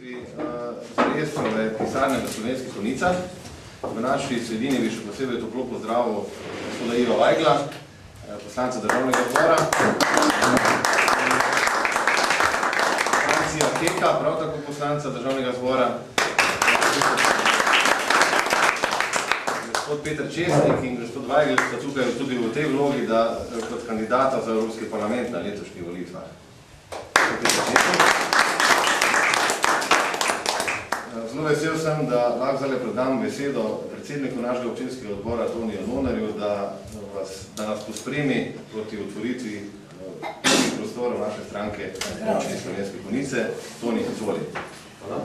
bi Zrestove pisarne v Slovenskih Konjicah. V naši sredini bi še posebej toplo pozdravil gospoda Iva Vajgla, poslanca Državnega zbora. Francija Keka, prav tako poslanca Državnega zbora. Gospod Peter Česnik in gospod Vajgl sta tukaj tudi v tej vlogi, da kot kandidata za Evropski parlament na letošnjih volitvah. Zelo vesel sem, da lahko zdaj predam besedo predsedniku našega občinskega odbora Toniju Nonarju, da nas pospremi proti otvoritvi prostorov naše stranke Občine Slovenske Konjice. Toni, izvoli. Hvala.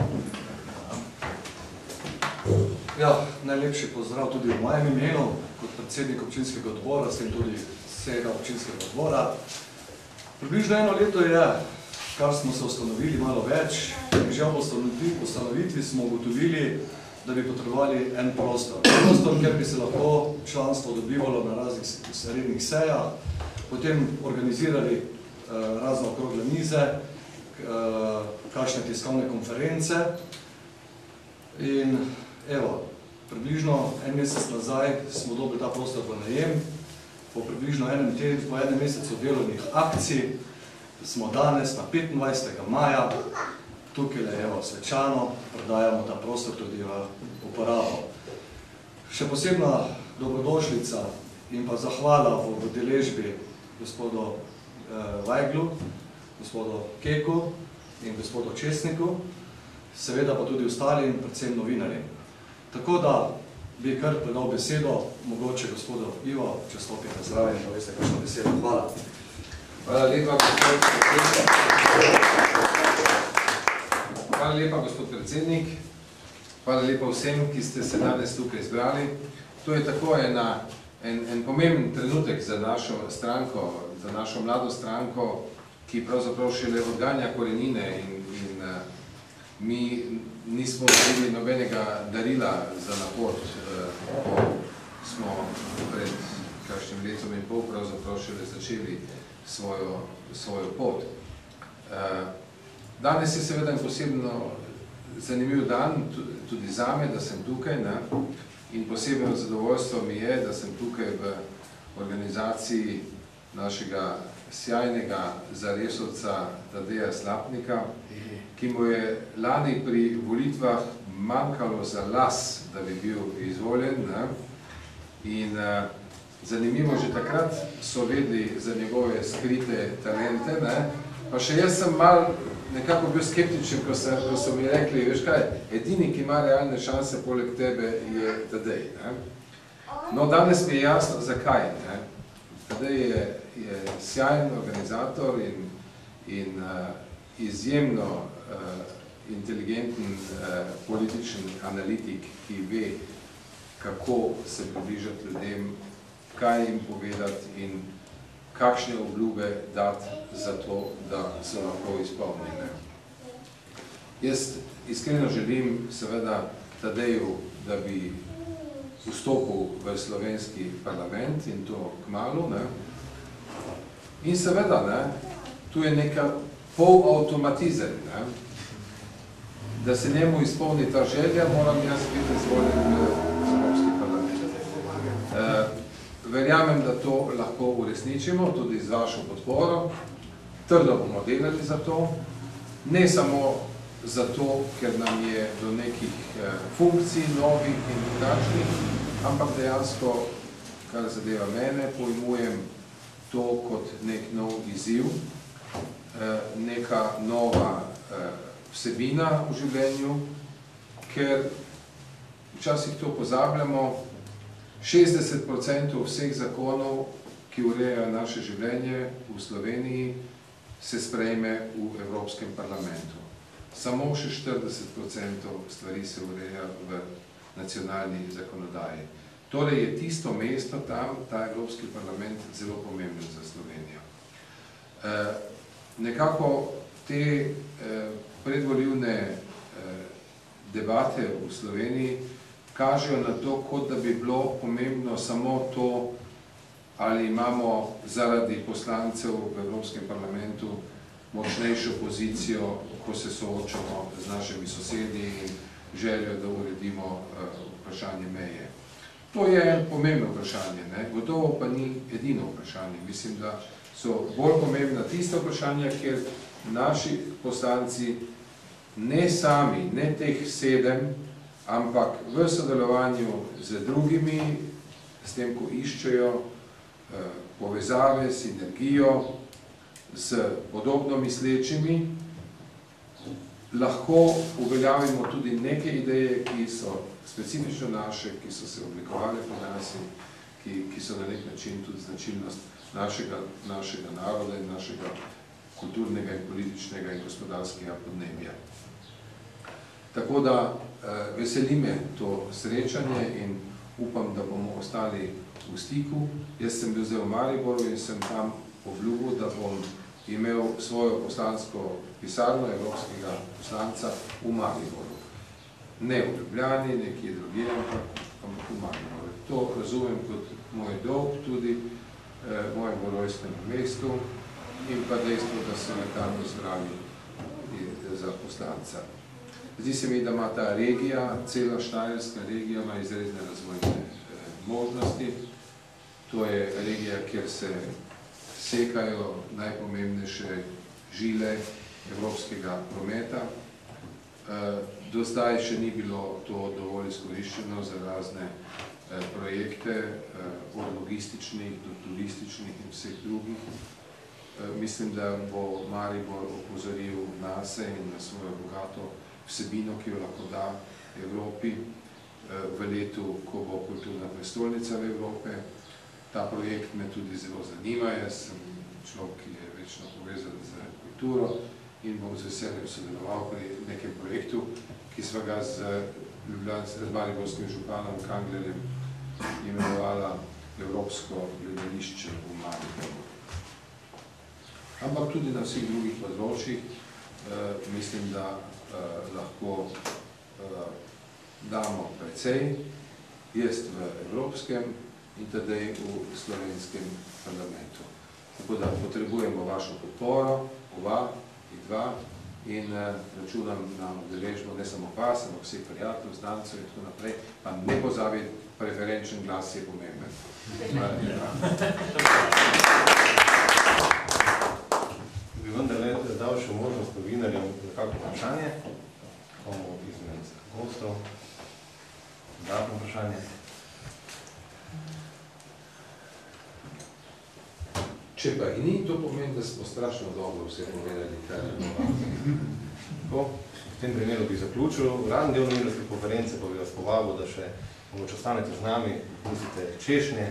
Ja, najlepši pozdrav tudi v mojem imenu, kot predsednik občinskega odbora, s tem tudi vsega občinskega odbora. Približno eno leto je, kar smo se ustanovili malo več, in že v ustanovitvi smo ugotovili, da bi potrebovali en prostor. Prostor, kjer bi se lahko članstvo dobivalo na raznih rednih sejah, potem organizirali razne okrogle mize, kakšne tiskovne konference. In evo, približno en mesec nazaj smo dobili ta prostor v najem. Po približno enem mesecu delovnih akcij smo danes na 25. maja tukaj svečano prodajamo ta prostor tudi v uporabo. Še posebna dobrodošlica in pa zahvala v udeležbi gospodu Vajglu, gospodu Keku in gospodu Česniku, seveda pa tudi ostalim, predvsem novinarjem. Tako da bi kar predal besedo, mogoče gospodu Ivo, če stopite zraven, da veste kakšno besedo. Hvala. Hvala lepa, gospod predsednik. Hvala lepa, gospod predsednik. Hvala lepa vsem, ki ste se danes tukaj izbrali. To je tako en pomemben trenutek za našo stranko, za našo mlado stranko, ki pravzaprav šele odganja korenine in mi nismo dobili nobenega darila za na pot, ko smo pred kakšnim letom in pol pravzaprav šele začeli svojo pot. Danes je seveda posebno zanimiv dan, tudi zame, da sem tukaj, in posebno zadovoljstvo mi je, da sem tukaj v organizaciji našega sjajnega zaresovca Tadeja Slapnika, ki mu je lani pri volitvah manjkalo za las, da bi bil izvoljen. In zanimivo, že takrat so vedeli za njegove skrite talente. Pa še jaz sem malo nekako bil skeptičen, ko so mi rekli, veš kaj, edini, ki ima realne šanse poleg tebe, je Tadej. No, danes mi je jasno, zakaj. Tadej je sjajen organizator in izjemno inteligenten političen analitik, ki ve, kako se približati ljudem, kaj jim povedati in kakšne obljube dati za to, da se lahko izpolni. Jaz iskreno želim seveda Tadeju, da bi vstopil v slovenski parlament in to kmalu. In seveda, tu je neka polautomatizem. Da se njemu izpolni ta želja, moram jaz biti izvoljen v Evropski parlament. Verjamem, da to lahko uresničimo, tudi z vašo podporo. Trdo bomo delali za to. Ne samo zato, ker nam je do nekih funkcij novih in drugačnih, ampak dejansko, kar zadeva mene, pojmujem to kot nek nov izziv, neka nova vsebina v življenju, ker včasih to pozabljamo, 60% vseh zakonov, ki urejajo naše življenje v Sloveniji, se sprejme v Evropskem parlamentu. Samo še 40% stvari se ureja v nacionalni zakonodaji. Torej je tisto mesto tam, ta Evropski parlament, zelo pomemben za Slovenijo. Nekako te predvolilne debate v Sloveniji kažejo na to, kot da bi bilo pomembno samo to, ali imamo zaradi poslancev v Evropskem parlamentu močnejšo pozicijo, ko se soočamo z našimi sosedi in željo, da uredimo vprašanje meje. To je pomembno vprašanje, ne? Gotovo pa ni edino vprašanje. Mislim, da so bolj pomembna tista vprašanja, kjer naši poslanci ne sami, ne teh 7, ampak v sodelovanju z drugimi, s tem, ko iščejo povezave, sinergijo s podobno mislečimi, lahko uveljavimo tudi neke ideje, ki so specifično naše, ki so se oblikovali po nas in ki so na nek način tudi značilnost našega naroda in našega kulturnega in političnega in gospodarskega podnebja. Tako da veseli me to srečanje in upam, da bomo ostali v stiku. Jaz sem bil zdaj v Mariboru in sem tam obljubil, da bom imel svojo poslansko pisarno evropskega poslanca v Mariboru. Ne v Ljubljani, nekje drugje, ampak v Mariboru. To razumem kot moj dolg, tudi mojemu rojstnemu mestu in pa dejstvo, da se me tam izdravi za poslanca. Zdi se mi, da ima ta regija, cela Štajerska regija, ima izredne razvojne možnosti. To je regija, kjer se sekajo najpomembnejše žile evropskega prometa. Do zdaj še ni bilo to dovolj izkoriščeno za razne projekte, od logističnih do turističnih in vseh drugih. Mislim, da bo Maribor opozoril nase in na svojo bogato vsebino, ki jo lahko da Evropi v letu, ko bo kulturna prestolnica v Evrope. Ta projekt me tudi zelo zanima. Jaz sem človek, ki je večno povezan z kulturo in bom z veseljem sodeloval pri nekem projektu, ki sva ga z mariborskim županom Kanglerjem imenovala Evropsko gledališče v Mariboru. Ampak tudi na vseh drugih področjih mislim, da lahko damo precej, jaz v Evropskem in tedaj v slovenskem parlamentu. Tako da potrebujemo vašo podporo, oba in dva, in računam na udeležbo ne samo vas, ampak vseh prijateljev, znancev in tako naprej, pa ne pozabiti, preferenčen glas je pomemben. Bi vendarle dal še možnost novinarjem za kakšno vprašanje, komu izmed gostov. Dodatno vprašanje. Če pa jih ni, to pomeni, da smo strašno dobro vse povedali, kaj je bilo. V tem primeru bi zaključil. Raden del novinarske konference pa bi vas povabil, da še mogoče ostanete z nami, pustite češnje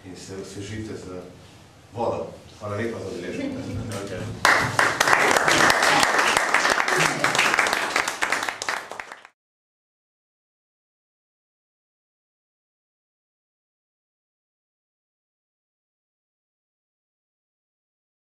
in se osvežite z vodo. Hvala lepa za udeležbo.